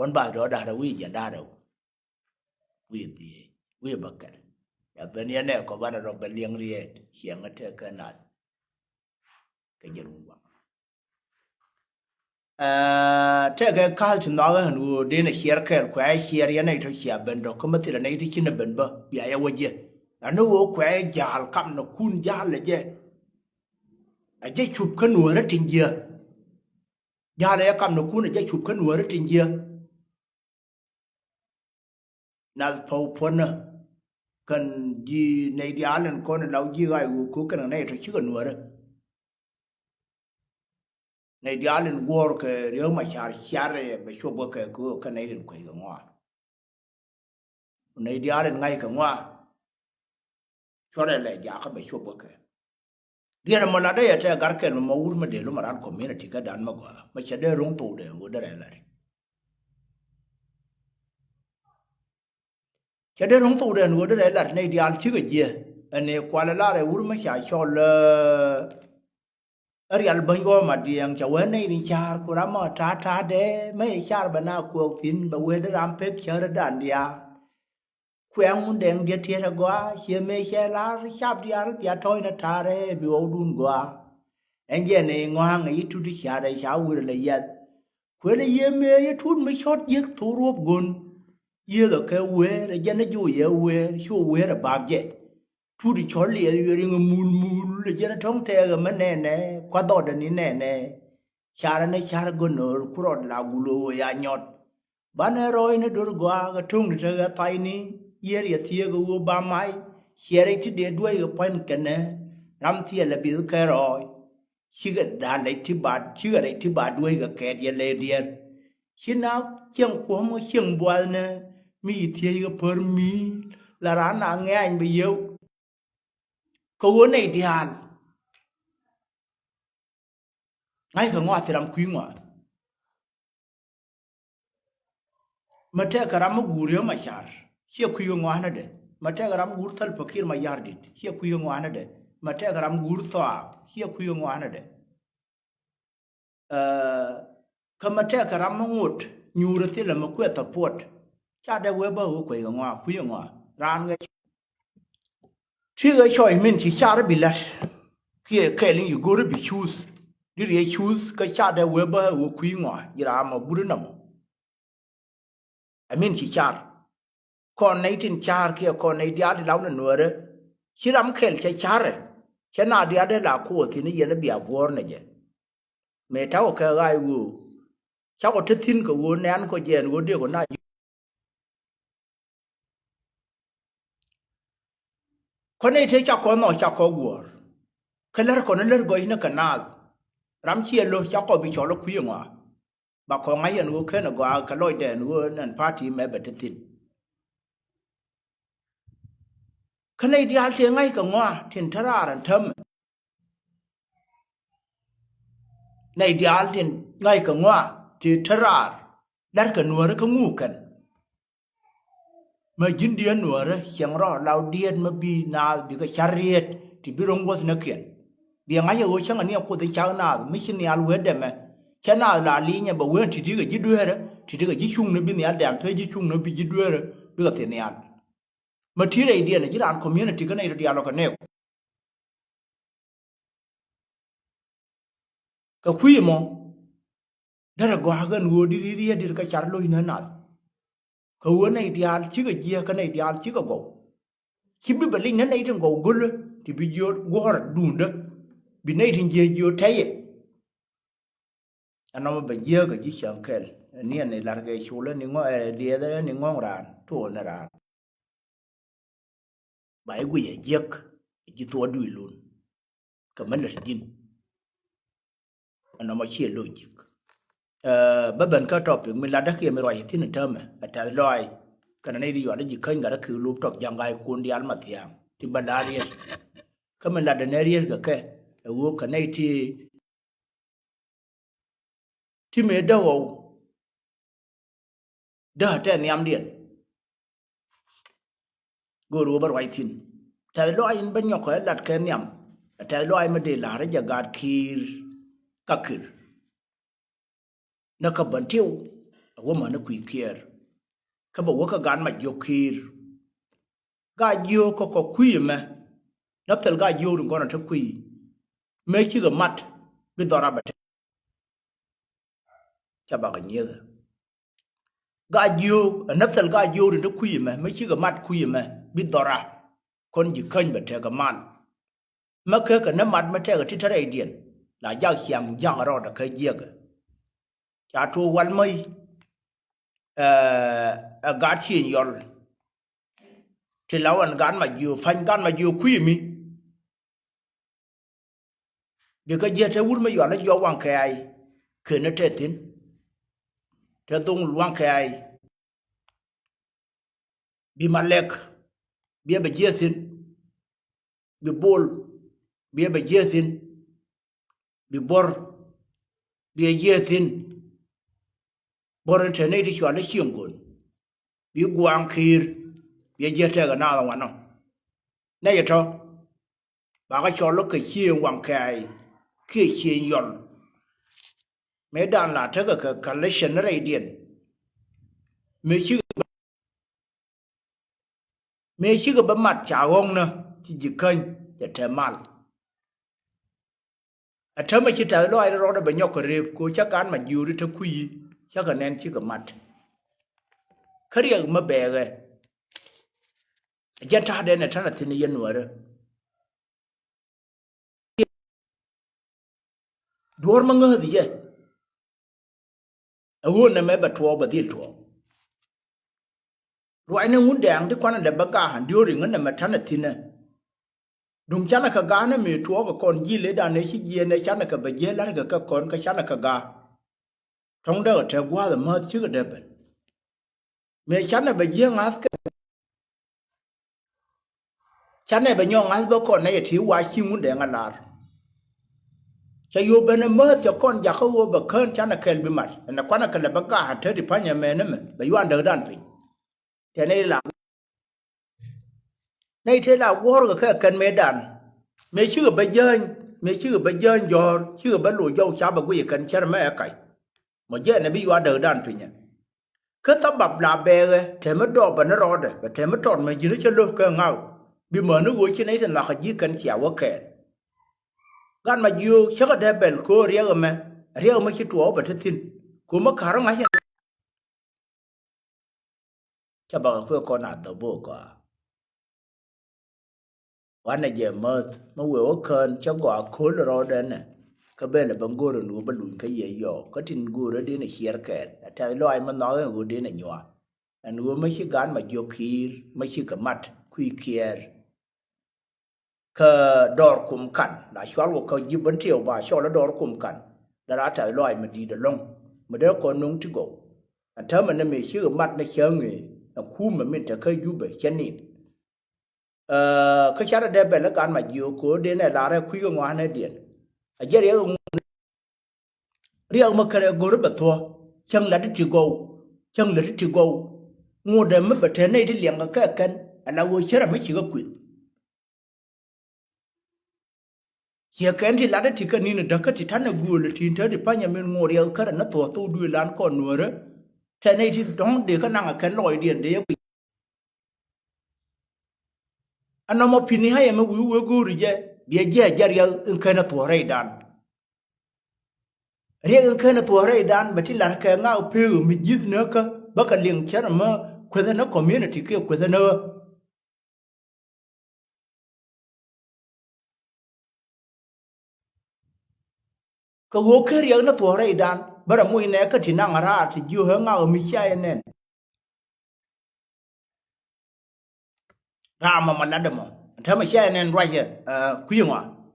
on ba do da wi ja da do wi ti wi ba ka ya ben ya ne ko ba na ro ba liang riet hiang ga te ka na ka je ru ba te ga ka chu na ga nu de na hier ka ko ai hier ya nei to hia ben do ko ma ti la nei ti chin ben ba ya ya wo je anu wo ko ai jal kam no kun jal le je a je chup ka nu ra tin je ya le kam no kun je chup ka nu ra tin je na po pona kan ji nei dia len ko na lau ji gai ku kan nei to chi ka nu ra nei dia len wor ke ryo ma char be sho bo ke ku ka nei len ko ga ngwa nei dia len ngai ka ngwa cho le ja ka be sho bo ke dia ma la de ya te gar ke ma ur ma de lo ma ran community ka dan ma gwa ma che de rong tu de wo de la che de rong tu de wo de la nei dia chi ga je ane kwa la re ur ma cha cho le arial bango ma diang cha we nei ni char ku ra ma ta de me char bana ku tin ba we de ram pe char dan dia khuyang mun deng dia thiera gwa che me che la chap dia ru pia thoi na tha re bi o dun gwa enje ne ngwang yi tu di cha de cha wu le ya kwe le ye me ye tun me shot ye tu ruop gun ye lo ke we re je ne ju ye we shu we re ba je tu di chol le ye ring mun le je na thong te ga me ne kwa do de ni ne cha ne cha go no ku ro la gu lo ya nyot ba ne roi ne dur gwa ga tung de ga tai ni ye ye tie go ba mai here ti de doi ga pen kene ram tie le bi ke roi chi ga da le ti ba chi ga le ti ba doi ga ke ye le dia chi na chiang ko mo chiang bwa ne mi tie ga per mi la ra na nghe anh bi yo ko wo nei di han ngai ka ngwa ti ram kwi ngwa ma te ka ram gu ryo ma char chi kwi ngwa na de ma te ka ram gu thal fakir ma yar dit chi kwi ngwa na de ma te ka ram gu tha chi kwi ngwa na de kama te ka ram ngut nyure ti la ma kwe ta pot cha de we ba ko ngwa kwi ngwa ran ga chi ga choi min chi char bi la ki ke lin yu go bi choose di re choose ka cha de we ba wo kwi ngwa ira ma buru na mo amin chi char kon nei tin char ki kon nei dia de law na nuore chi ram kel cha char cha na dia de la ko ti ni ye na bia bor na je me ta ko ka ga wu cha ko tin ko wo nan ko jen wo de ko na ko nei te cha ko no cha ko wor ka ler ko na ler go ina kanal ram chi lo cha ko bi cho lo kwi ngwa ba ko ngai en wo ke na go ka loy de wo nan party me be tin ka nei dia te ngai ka ngwa tin thara ran tham nei dia tin ngai ka ngwa ti thara dar ka nuor ka ngu kan ma jin dia nuor chiang ro law dien ma bi na bi ka chariet ti bi rong was na kien bi ngai yo chang ani ko te chang na mi chin ya lu de me chana la li nya ba wen ti ga ji duere ti ga ji chung na bi ya dam the ji chung na bi ji duere bi ka te ne ya ma ti re dia na ji ran community ka nei dia lo ka ne ka kwi mo dara go ha gan wo di ka char lo ina na ka wo nei dia chi ga ji ka nei dia chi ga go chi bi ba lin nei tin go gol ti bi jo go har dun de bi nei tin je jo taye ano ba je ga ji chang kel ni ne lar ga chu le ni ngo dia de ni ngong ran to na ran ba gu ye jek ji to du lun ka man la din ano ma chi logic ba ban ka topic mi la da ke mi roi tin term ta loi kana nei ri yo da ji kan ga da ku lu tok jangai kun di al ma tiam ti badari ka mi la da ne ri ga ke wo ka nei ti me da wo da ta niam dien go ru ba roi tin ta loi in ban yo ko lat ke niam ta loi ma de la ra ja ga kir ka kir na ka ban tiu ว่ามันคุยเคียร์เขาบอกว่าก็การมาโยคีร์กาโยก็คุยไหมนับแต่กาโยถึงก่อนจะคุยไม่ชื่อกับมัดเป็นตอราบัตจะบอกกันเยอะกาโยนับแต่กาโยถึงจะคุยไหมไม่ชื่อกับมัดคุยไหมเป็นตอราคนยิ่งขึ้นแบบเธอกับมันเมื่อเคยกับน้ำมัดมาเจอกับที่ทะเลเดียนหลายอย่างเสียงอย่างรอดเคยเยอะกันจะทูวันไม่การเชียนยอลที่เราอันการมาอยู่ฟันการมาอยู่คุยมีเดี๋ยวก็เยอะเธอวุ่นมาอยู่แล้วยอวังแคไอคือนั่นเธอทิ้งเธอต้องวังแคไอบีมาเล็กเบี้ยไปเยอะทิ้งบีบอลเบี้ยไปเยอะทิ้งบีบอร์เบี้ยเยอะทิ้งบอร์เธอในที่ชวนได้เชี่ยงกุนบีกวางคีร์เบี้ยเยอะเธอกันน่าละวันน้องนี่จะท้อบางก็ชวนลูกเคยเชี่ยงวังแคไอเคยเชี่ยงยอนไม่ด้านหลังเธอก็คือ collection อะไรเดียนไม่ชื่อกับบัมมัดจ่าวงเนอะที่จิกเกินจะเทมัลเธอไม่คิดแต่ร้อยเราได้ไปยกกระเรียบกูชักการมาอยู่หรือเธอคุยชักกันแน่นชื่อกับมัดเขาเรียกมาแบกเลยยันท่าเดินในท่านสินยันหนวดดวงมังเงยดีเจอาวุธนั่นไม่บัดทัวบัดดีทัวรวยในหุ่นแดงที่ควันนั่นเด็กบ้าหันดิวริงนั่นมาท่านสินดุมฉันนักการนั่นมีทัวกับคนยี่เลดานในชิเยในฉันนักไปเยแล้วกับคนกับฉันนักกาท้องเด็กเธอว่าแต่มาชื่อเด็กเป็นเมื่อฉันนักไปเยงัสกันฉันนักไปยองงัสบุคคลในที่ว่าชิหุ่นแดงอันลาจะอยู่เป็นเมื่อจะก่อนอยากเขาว่าแบบเคินฉันนักเคลบิมัดนักควันนักเคลบ้าหันเธอที่พันยาแม่นั่นไปย้อนเดินด้านไปแต่ในหลังในเทลาวอร์ก็แค่กันเมดันไม่ชื่อไปเยินไม่ชื่อไปเยินยอร์ชื่อบรรลุยาวชาบกุยกันเชื่อแม่ไก่มาเยอะในบิวาเดินด้านไปเนี่ยคือตั้งแบบลาเบะเทมันดอกเป็นรอดแต่เทมันตอนมันยืนจะลุกกันเงาบิเหมือนนึกว่าที่ไหนจะหลักยี่กันเขียวว่าแก่การมาอยู่ชักได้เป็นกูเรียกมั้ยเรียกไม่คิดตัวแบบทิ้งกูมาขารง่ายจะบอกเพื่อคนอ่านตัวบุกว่าวันนี้เยอะมากเมื่อวันก่อนฉันก็คุยรอเดินน่ะก็เป็นแบบกูรู้หนูบรรลุนก็เยอะอยู่ก็ทิ้งกูรู้ดีในเชียร์แก่แต่ลอยมันน้อยกูดีในยัวอันกูไม่ใช่การมาโยคีร์ไม่ใช่กับมัดคุยเคียร์ก็ดอร์คุมกันหลายช่วงก็ยิบบนเที่ยวบ่าช่วงแล้วดอร์คุมกันแล้วรัฐลอยมันดีเดลงมาเดี๋ยวคนนุ่งที่กูอันเธอมันไม่ชื่อมัดในเชิงเลยคู่มันไม่จะเคยอยู่แบบเช่นนี้เขาใช้ได้เป็นแล้วการมาอยู่กูเดินในลาเรคุยกับงานในเดียนเยอะเรียกมาเคยกูรู้แบบทัวช่างหลัดที่กูช่างหลัดที่กูงูเดิมไม่แบบเทนในที่เลี้ยงก็แค่กันเราเชื่อไม่เชื่อกุยเชื่อกันที่หลัดที่กันนี่นะดักที่ท่านกูเลยที่เธอที่พันยามีงูเรียกกันนั่นตัวตู้ดูล้านคนนัวเลยเทนในที่ต้องเด็กก็นั่งกันลอยเดียนเดียวอันนั้นมาพินิหายมาวิวกูริเจเบียเจจารีอินเคนะตัวไรดันเรียกอินเคนะตัวไรดันบัดที่หลังแกง่าเพื่อมีจิตเนื้อก็บักเลี้ยงเชื่อมาคุยกันนะคอมมูนิตี้เกี่ยวคุยกันนะก็วัวเคเรียกนะตัวไรดันบาร์มวยเนี่ยก็ที่นั่งราที่อยู่ห้องง่ามีเชื่อเน้นรามามันนั่นเดมถ้าไม่เชื่อเน้นไรเจคุยยังวะ